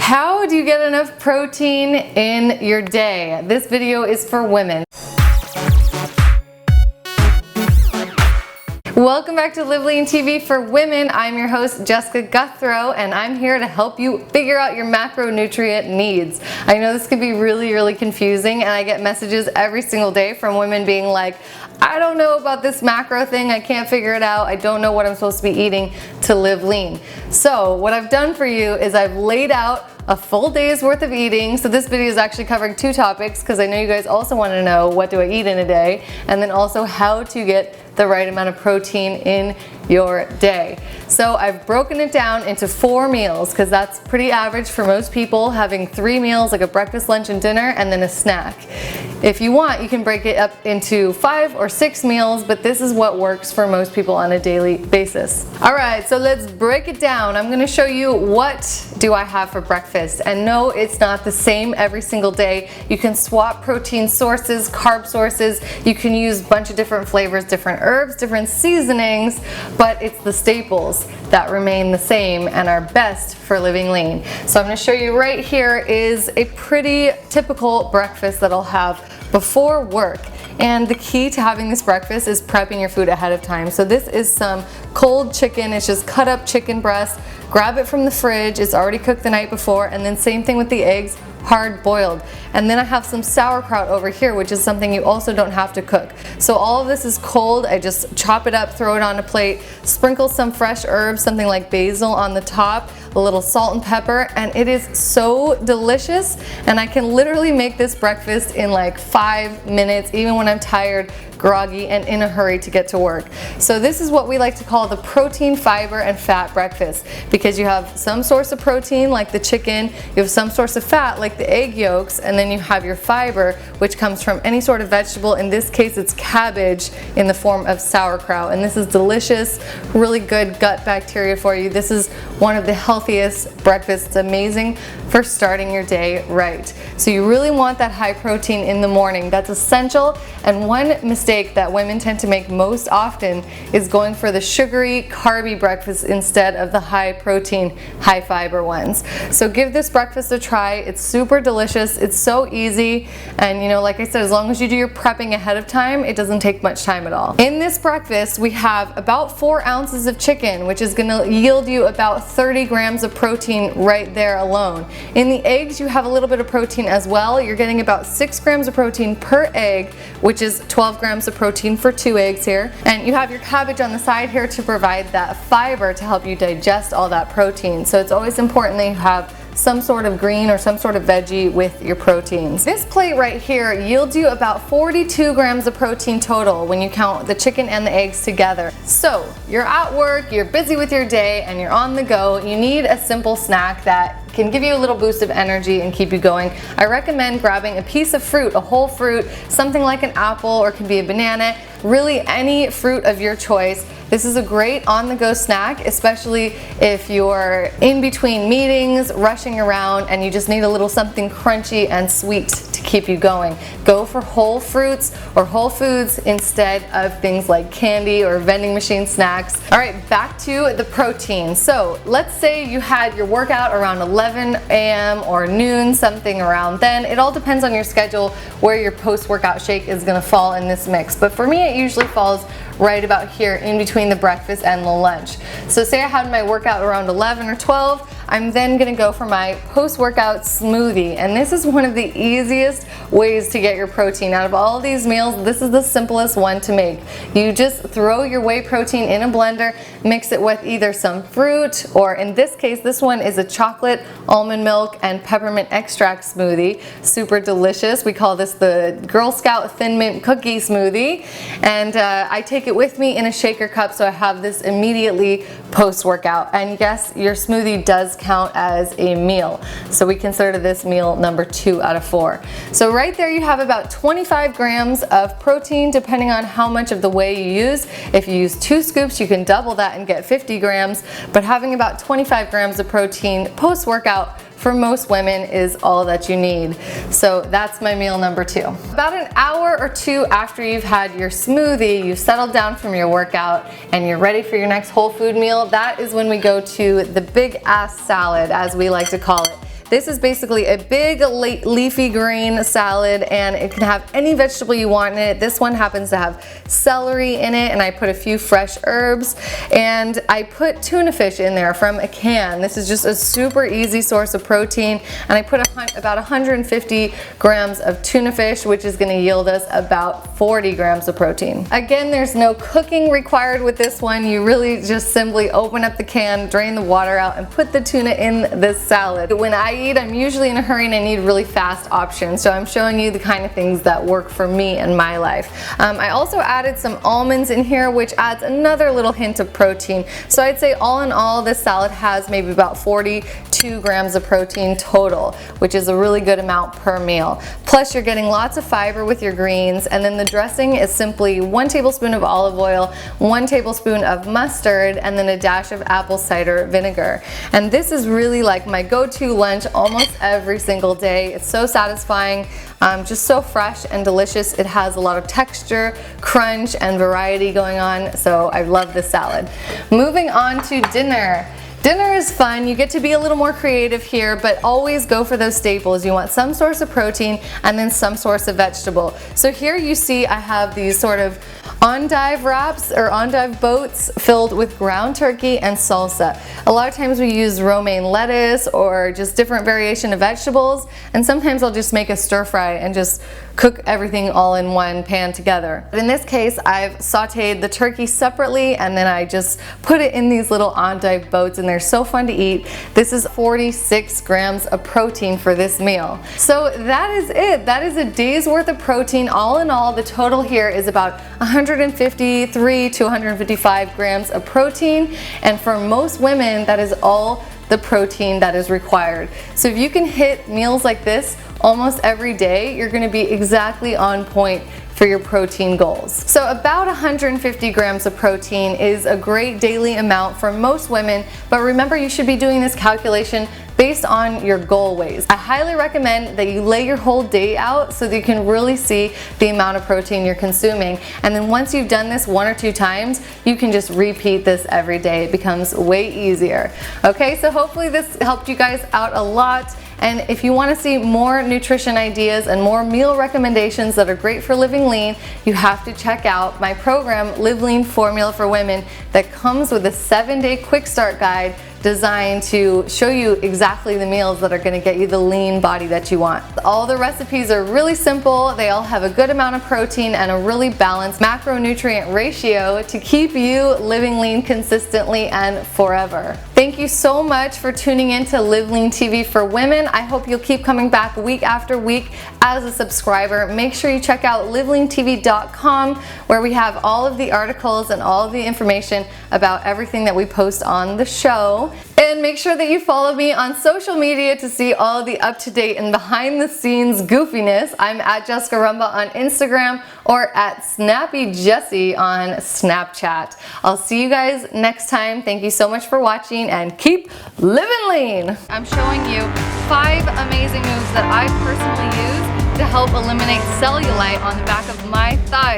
How do you get enough protein in your day? This video is for women. Welcome back to LiveLeanTV for women. I'm your host, Jessica Guthrow, and I'm here to help you figure out your macronutrient needs. I know this can be really confusing, and I get messages every single day from women being like, I don't know about this macro thing, I can't figure it out, I don't know what I'm supposed to be eating to live lean. So what I've done for you is I've laid out a full day's worth of eating. So this video is actually covering two topics because I know you guys also want to know what do I eat in a day, and then also how to get the right amount of protein in your day. So I've broken it down into 4 meals because that's pretty average for most people, having 3 meals like a breakfast, lunch, and dinner, and then a snack. If you want, you can break it up into 5 or 6 meals, but this is what works for most people on a daily basis. All right, so let's break it down. I'm gonna show you what do I have for breakfast. And no, it's not the same every single day. You can swap protein sources, carb sources. You can use a bunch of different flavors, different herbs, different seasonings, but it's the staples that remain the same and are best for living lean. So I'm going to show you right here is a pretty typical breakfast that I'll have before work. And the key to having this breakfast is prepping your food ahead of time. So this is some cold chicken. It's just cut up chicken breast. Grab it from the fridge. It's already cooked the night before. And then same thing with the eggs, hard boiled. And then I have some sauerkraut over here, which is something you also don't have to cook. So all of this is cold. I just chop it up, throw it on a plate, sprinkle some fresh herbs, something like basil on the top, a little salt and pepper, and it is so delicious. And I can literally make this breakfast in like 5 minutes, even when I'm tired, groggy, and in a hurry to get to work. So this is what we like to call the protein, fiber, and fat breakfast, because you have some source of protein like the chicken, you have some source of fat like the egg yolks, and then you have your fiber, which comes from any sort of vegetable. In this case, it's cabbage in the form of sauerkraut, and this is delicious, really good gut bacteria for you. This is one of the healthiest breakfasts. It's amazing for starting your day right. So you really want that high protein in the morning. That's essential. And one mistake that women tend to make most often is going for the sugary, carby breakfast instead of the high protein, high fiber ones. So give this breakfast a try. It's super delicious. It's so easy. And you know, like I said, as long as you do your prepping ahead of time, it doesn't take much time at all. In this breakfast, we have about 4 ounces of chicken, which is gonna yield you about 30 grams of protein right there alone. In the eggs, you have a little bit of protein as well. You're getting about 6 grams of protein per egg, which is 12 grams of protein for 2 eggs here. And you have your cabbage on the side here to provide that fiber to help you digest all that protein. So it's always important that you have some sort of green or some sort of veggie with your proteins. This plate right here yields you about 42 grams of protein total when you count the chicken and the eggs together. So you're at work, you're busy with your day, and you're on the go. You need a simple snack that can give you a little boost of energy and keep you going. I recommend grabbing a piece of fruit, a whole fruit, something like an apple, or it can be a banana, really any fruit of your choice. This is a great on-the-go snack, especially if you're in between meetings, rushing around, and you just need a little something crunchy and sweet to keep you going. Go for whole fruits or whole foods instead of things like candy or vending machine snacks. All right, back to the protein. So let's say you had your workout around 11 a.m. or noon, something around then. It all depends on your schedule where your post-workout shake is gonna fall in this mix. But for me, it usually falls right about here in between the breakfast and the lunch. So say I had my workout around 11 or 12, I'm then gonna go for my post-workout smoothie. And this is one of the easiest ways to get your protein. Out of all of these meals, this is the simplest one to make. You just throw your whey protein in a blender, mix it with either some fruit, or in this case, this one is a chocolate, almond milk, and peppermint extract smoothie. Super delicious. We call this the Girl Scout Thin Mint Cookie Smoothie. And I take it with me in a shaker cup, so I have this immediately post-workout. And yes, your smoothie does count as a meal. So we consider this meal number 2 out of 4. So right there you have about 25 grams of protein, depending on how much of the whey you use. If you use 2 scoops, you can double that and get 50 grams. But having about 25 grams of protein post-workout for most women is all that you need. So that's my meal number 2. About an hour or 2 after you've had your smoothie, you've settled down from your workout, and you're ready for your next whole food meal, that is when we go to the big ass salad, as we like to call it. This is basically a big leafy green salad, and it can have any vegetable you want in it. This one happens to have celery in it, and I put a few fresh herbs, and I put tuna fish in there from a can. This is just a super easy source of protein, and I put about 150 grams of tuna fish, which is going to yield us about 40 grams of protein. Again, there's no cooking required with this one. You really just simply open up the can, drain the water out, and put the tuna in this salad. When I eat, I'm usually in a hurry and I need really fast options, so I'm showing you the kind of things that work for me in my life. I also added some almonds in here, which adds another little hint of protein. So I'd say all in all, this salad has maybe about 42 grams of protein total, which is a really good amount per meal. Plus, you're getting lots of fiber with your greens, and then the dressing is simply 1 tablespoon of olive oil, 1 tablespoon of mustard, and then a dash of apple cider vinegar. And this is really like my go-to lunch almost every single day. It's so satisfying, just so fresh and delicious. It has a lot of texture, crunch, and variety going on, so I love this salad. Moving on to dinner. Dinner is fun. You get to be a little more creative here, but always go for those staples. You want some source of protein and then some source of vegetable. So here you see I have these sort of endive wraps or endive boats filled with ground turkey and salsa. A lot of times we use romaine lettuce or just different variation of vegetables, and sometimes I'll just make a stir fry and just cook everything all in one pan together. But in this case, I've sauteed the turkey separately, and then I just put it in these little endive boats, and they're so fun to eat. This is 46 grams of protein for this meal. So that is it. That is a day's worth of protein. All in all, the total here is about 153 to 155 grams of protein, and for most women, that is all the protein that is required. So if you can hit meals like this almost every day, you're going to be exactly on point for your protein goals. So about 150 grams of protein is a great daily amount for most women, but remember, you should be doing this calculation based on your goal weighs. I highly recommend that you lay your whole day out so that you can really see the amount of protein you're consuming, and then once you've done this 1 or 2 times, you can just repeat this every day. It becomes way easier. Okay, so hopefully this helped you guys out a lot. And if you want to see more nutrition ideas and more meal recommendations that are great for living lean, you have to check out my program, Live Lean Formula for Women, that comes with a 7-day quick start guide designed to show you exactly the meals that are going to get you the lean body that you want. All the recipes are really simple. They all have a good amount of protein and a really balanced macronutrient ratio to keep you living lean consistently and forever. Thank you so much for tuning in to Live Lean TV for Women. I hope you'll keep coming back week after week as a subscriber. Make sure you check out LiveLeanTV.com, where we have all of the articles and all of the information about everything that we post on the show. And make sure that you follow me on social media to see all of the up-to-date and behind-the-scenes goofiness. I'm at Jessica Rumba on Instagram or at SnappyJessie on Snapchat. I'll see you guys next time. Thank you so much for watching, and keep living lean. I'm showing you 5 amazing moves that I personally use to help eliminate cellulite on the back of my thighs.